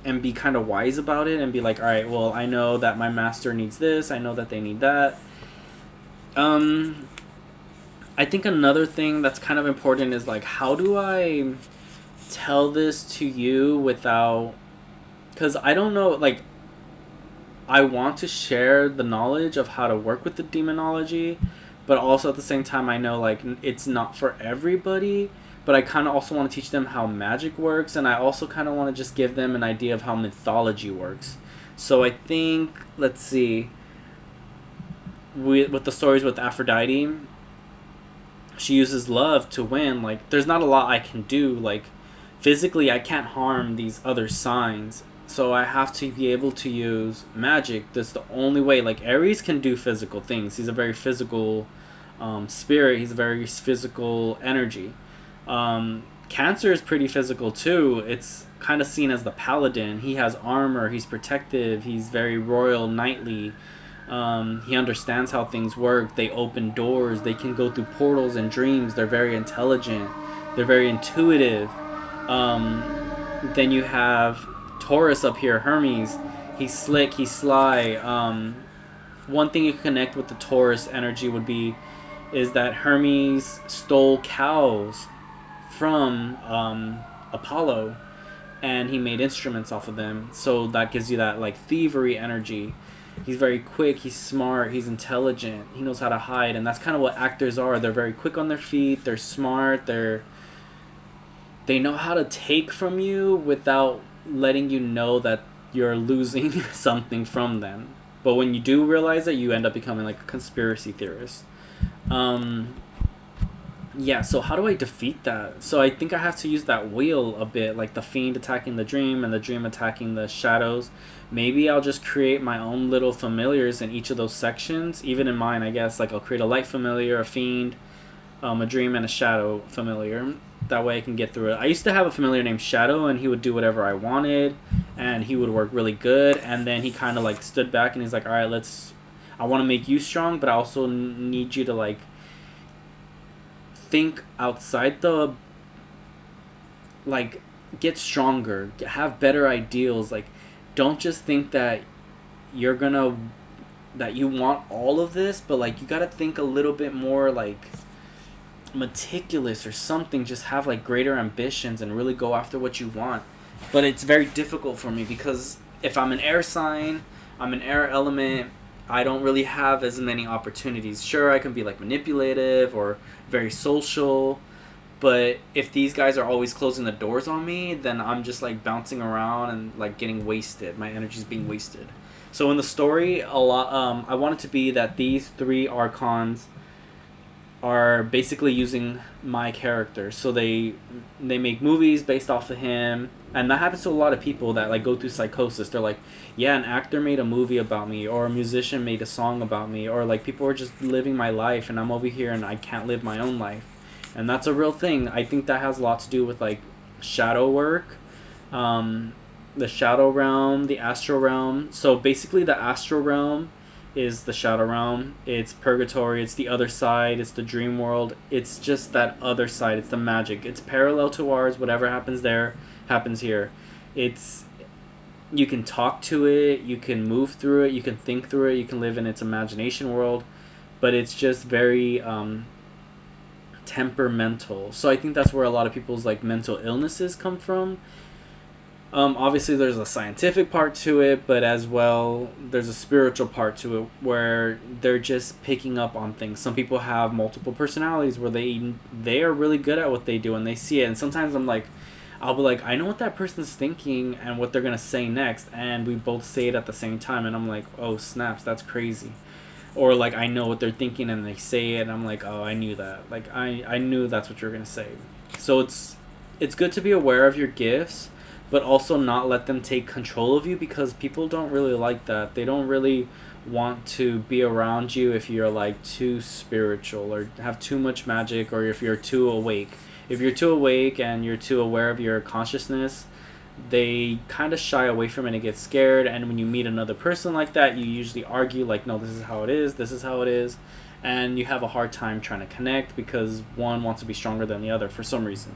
and be kind of wise about it and be like, all right, well, I know that my master needs this, I know that they need that. I think another thing that's kind of important is like, how do I tell this to you without, because I don't know, like, I want to share the knowledge of how to work with the demonology, but also at the same time, I know like it's not for everybody. But I kind of also want to teach them how magic works, and I also kind of want to just give them an idea of how mythology works. So I think, let's see, with the stories with Aphrodite, she uses love to win. Like, there's not a lot I can do. Like, physically, I can't harm these other signs. So I have to be able to use magic. That's the only way. Like, Aries can do physical things. He's a very physical spirit. He's a very physical energy. Cancer is pretty physical too. It's kind of seen as the paladin. He has armor. He's protective. He's very royal, knightly. He understands how things work. They open doors. They can go through portals and dreams. They're very intelligent. They're very intuitive. Then you have Taurus up here, Hermes. He's slick. He's sly. One thing you can connect with the Taurus energy is that Hermes stole cows from Apollo, and he made instruments off of them. So that gives you that like thievery energy. He's very quick, he's smart, he's intelligent, he knows how to hide, and that's kind of what actors are. They're very quick on their feet, they're smart, they know how to take from you without letting you know that you're losing something from them. But when you do realize that, you end up becoming like a conspiracy theorist. Yeah, so how do I defeat that? So I think I have to use that wheel a bit, like the fiend attacking the dream and the dream attacking the shadows. Maybe I'll just create my own little familiars in each of those sections. Even in mine, I guess, like I'll create a light familiar, a fiend, a dream, and a shadow familiar. That way I can get through it. I used to have a familiar named Shadow, and he would do whatever I wanted, and he would work really good. And then he kind of like stood back and he's like, all right, I want to make you strong, but I also need you to like think outside the, like, get stronger, have better ideals. Like, don't just think that you're gonna that you want all of this, but like you gotta think a little bit more like meticulous or something. Just have like greater ambitions and really go after what you want. But it's very difficult for me because if I'm an air sign, I'm an air element, I don't really have as many opportunities. Sure, I can be like manipulative or very social, but if these guys are always closing the doors on me, then I'm just like bouncing around and like getting wasted. My energy's being wasted. So in the story, a lot I want it to be that these three archons are basically using my character. So they make movies based off of him, and that happens to a lot of people that like go through psychosis. They're like, yeah, an actor made a movie about me, or a musician made a song about me, or like people are just living my life and I'm over here and I can't live my own life. And that's a real thing. I think that has a lot to do with like shadow work, the shadow realm, the astral realm. So basically the astral realm is the shadow realm. It's purgatory. It's the other side. It's the dream world. It's just that other side. It's the magic. It's parallel to ours. Whatever happens there happens here. It's, you can talk to it. You can move through it. You can think through it. You can live in its imagination world. But it's just very temperamental. So I think that's where a lot of people's like mental illnesses come from. Obviously there's a scientific part to it, but as well there's a spiritual part to it where they're just picking up on things. Some people have multiple personalities where they are really good at what they do and they see it. And sometimes I'll be like, I know what that person's thinking and what they're gonna say next, and we both say it at the same time, and I'm like, oh snaps, that's crazy. Or like I know what they're thinking and they say it and I'm like, oh, I knew that. Like I knew that's what you're gonna say. So it's good to be aware of your gifts, but also not let them take control of you, because people don't really like that. They don't really want to be around you if you're like too spiritual or have too much magic, or if you're too awake. If you're too awake and you're too aware of your consciousness, they kind of shy away from it and get scared. And when you meet another person like that, you usually argue like, no, this is how it is, this is how it is. And you have a hard time trying to connect because one wants to be stronger than the other for some reason.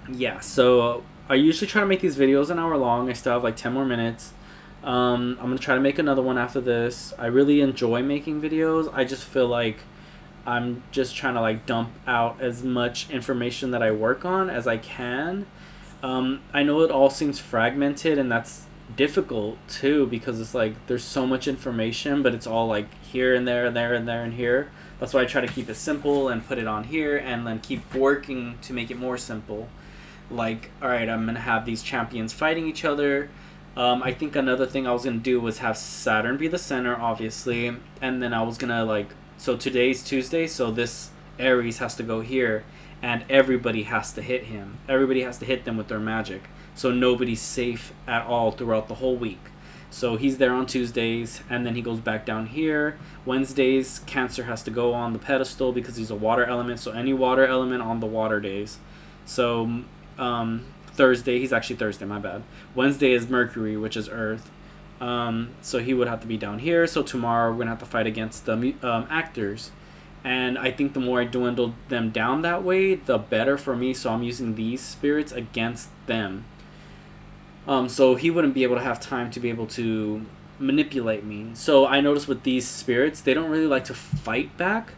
Yeah, so I usually try to make these videos an hour long. I still have like 10 more minutes. I'm going to try to make another one after this. I really enjoy making videos. I just feel like I'm just trying to like dump out as much information that I work on as I can. I know it all seems fragmented, and that's difficult too, because it's like there's so much information, but it's all like here and there and there and there and here. That's why I try to keep it simple and put it on here, and then keep working to make it more simple. Like, alright, I'm going to have these champions fighting each other. I think another thing I was going to do was have Saturn be the center, obviously. And then I was going to, like, so today's Tuesday, so this Aries has to go here. And everybody has to hit him. Everybody has to hit them with their magic. So nobody's safe at all throughout the whole week. So he's there on Tuesdays, and then he goes back down here. Wednesdays, Cancer has to go on the pedestal because he's a water element. So any water element on the water days. So Thursday, he's actually Thursday, my bad. Wednesday is Mercury, which is Earth. So he would have to be down here. So tomorrow we're going to have to fight against the actors. And I think the more I dwindle them down that way, the better for me. So I'm using these spirits against them. So he wouldn't be able to have time to be able to manipulate me. So I noticed with these spirits, they don't really like to fight back.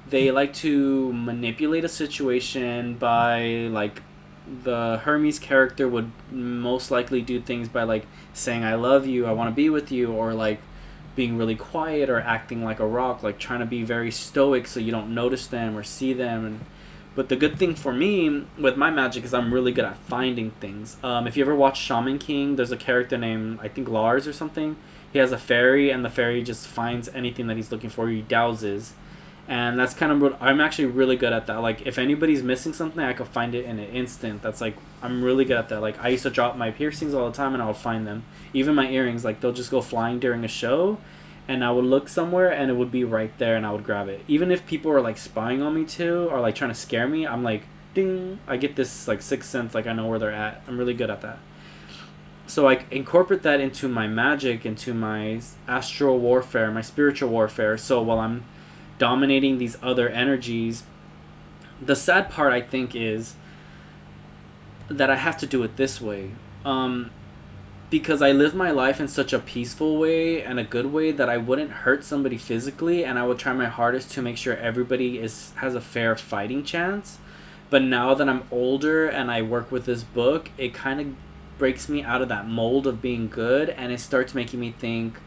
They like to manipulate a situation by, like, the Hermes character would most likely do things by, like, saying I love you, I want to be with you, or, like, being really quiet or acting like a rock, like trying to be very stoic so you don't notice them or see them. But the good thing for me with my magic is I'm really good at finding things. If you ever watch Shaman King, there's a character named, I think, Lars or something. He has a fairy, and the fairy just finds anything that he's looking for. He douses. And that's kind of what I'm actually really good at that. Like, if anybody's missing something, I could find it in an instant. That's like, I'm really good at that. Like, I used to drop my piercings all the time and I would find them. Even my earrings, like, they'll just go flying during a show, and I would look somewhere and it would be right there and I would grab it. Even if people are like spying on me too, or like trying to scare me, I'm like, ding, I get this like sixth sense, like I know where they're at. I'm really good at that. So I incorporate that into my magic, into my astral warfare, my spiritual warfare. So while I'm dominating these other energies, the sad part I think is that I have to do it this way. because I live my life in such a peaceful way and a good way that I wouldn't hurt somebody physically, and I would try my hardest to make sure everybody has a fair fighting chance. But now that I'm older and I work with this book, it kind of breaks me out of that mold of being good, and it starts making me think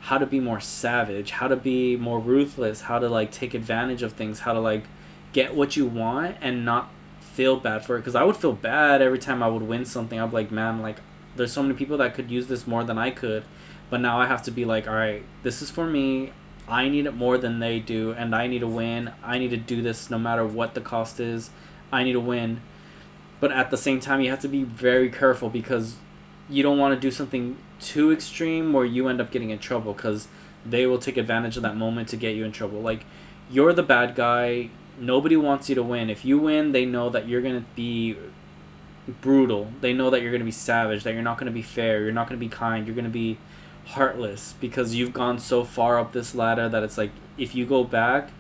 how to be more savage, how to be more ruthless, how to like take advantage of things, how to like get what you want and not feel bad for it. Because I would feel bad every time I would win something. I'd be like, man, like there's so many people that could use this more than I could, but now I have to be like, all right, this is for me. I need it more than they do, and I need to win. I need to do this no matter what the cost is. I need to win. But at the same time, you have to be very careful, because you don't want to do something too extreme where you end up getting in trouble, because they will take advantage of that moment to get you in trouble. Like, you're the bad guy. Nobody wants you to win. If you win, they know that you're going to be brutal. They know that you're going to be savage, that you're not going to be fair, you're not going to be kind, you're going to be heartless, because you've gone so far up this ladder that it's like, if you go back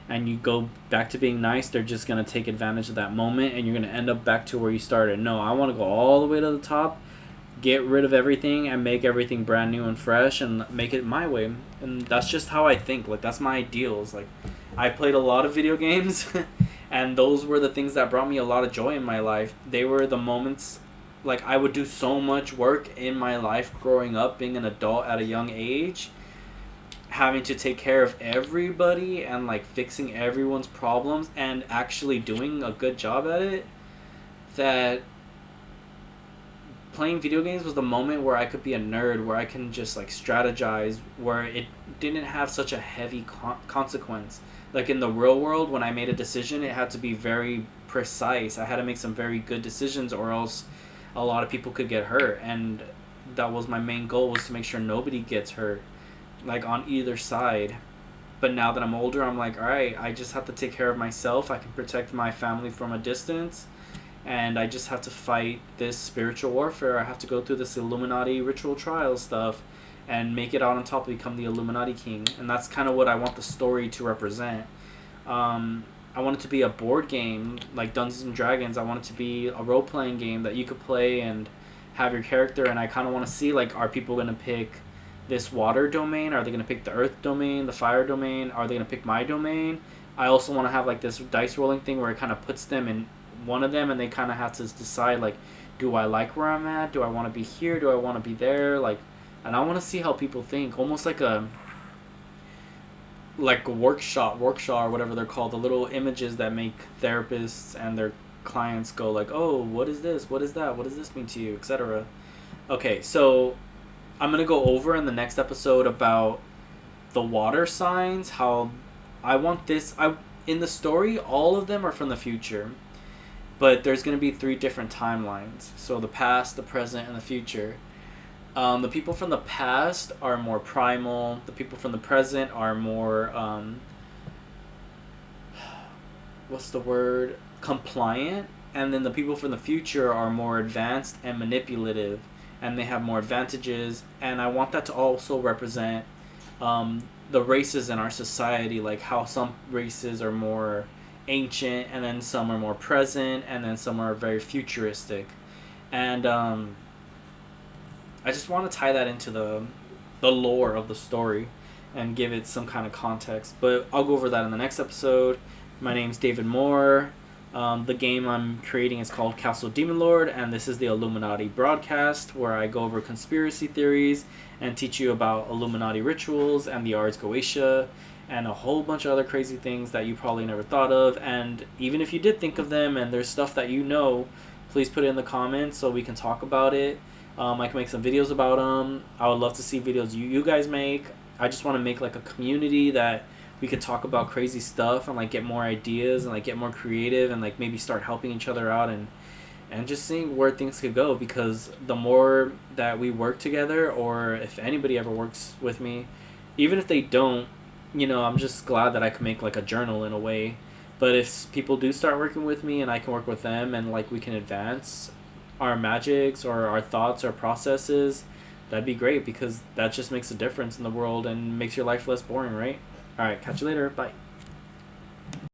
and you go back to being nice, they're just going to take advantage of that moment, and you're going to end up back to where you started. No, I want to go all the way to the top, get rid of everything, and make everything brand new and fresh, and make it my way. And that's just how I think. Like, that's my ideals. Like, I played a lot of video games and those were the things that brought me a lot of joy in my life. They were the moments, like, I would do so much work in my life growing up, being an adult at a young age, having to take care of everybody and like fixing everyone's problems and actually doing a good job at it, that playing video games was the moment where I could be a nerd, where I can just like strategize, where it didn't have such a heavy consequence. Like in the real world, when I made a decision, it had to be very precise. I had to make some very good decisions, or else a lot of people could get hurt. And that was my main goal, was to make sure nobody gets hurt, like on either side. But now that I'm older, I'm like, all right, I just have to take care of myself. I can protect my family from a distance. And I just have to fight this spiritual warfare. I have to go through this Illuminati ritual trial stuff and make it out on top and become the Illuminati king. And that's kind of what I want the story to represent. I want it to be a board game like Dungeons and Dragons. I want it to be a role-playing game that you could play and have your character. And I kind of want to see, like, are people going to pick this water domain? Are they going to pick the earth domain, the fire domain? Are they going to pick my domain? I also want to have like this dice rolling thing where it kind of puts them in one of them, and they kind of have to decide, like, do I like where I'm at? Do I want to be here? Do I want to be there? Like, and I want to see how people think, almost like a workshop or whatever they're called, the little images that make therapists and their clients go like, oh, what is this? What is that? What does this mean to you? Etc. Okay, so I'm going to go over in the next episode about the water signs, how I want this. In the story, all of them are from the future, but there's going to be 3 different timelines. So the past, the present, and the future. The people from the past are more primal. The people from the present are more, what's the word? Compliant. And then the people from the future are more advanced and manipulative, and they have more advantages. And I want that to also represent the races in our society, like how some races are more ancient, and then some are more present, and then some are very futuristic. And I just want to tie that into the lore of the story and give it some kind of context. But I'll go over that in the next episode. My name's David Moore. The game I'm creating is called Castle Demon Lord, and this is the Illuminati broadcast, where I go over conspiracy theories and teach you about Illuminati rituals and the Ars Goetia and a whole bunch of other crazy things that you probably never thought of. And even if you did think of them and there's stuff that you know, please put it in the comments so we can talk about it. I can make some videos about them. I would love to see videos you guys make. I just want to make like a community that we could talk about crazy stuff and like get more ideas and like get more creative and like maybe start helping each other out and just seeing where things could go. Because the more that we work together, or if anybody ever works with me, even if they don't, I'm just glad that I can make like a journal in a way. But if people do start working with me and I can work with them and like we can advance our magics or our thoughts or processes, that'd be great, because that just makes a difference in the world and makes your life less boring, right? All right, catch you later. Bye.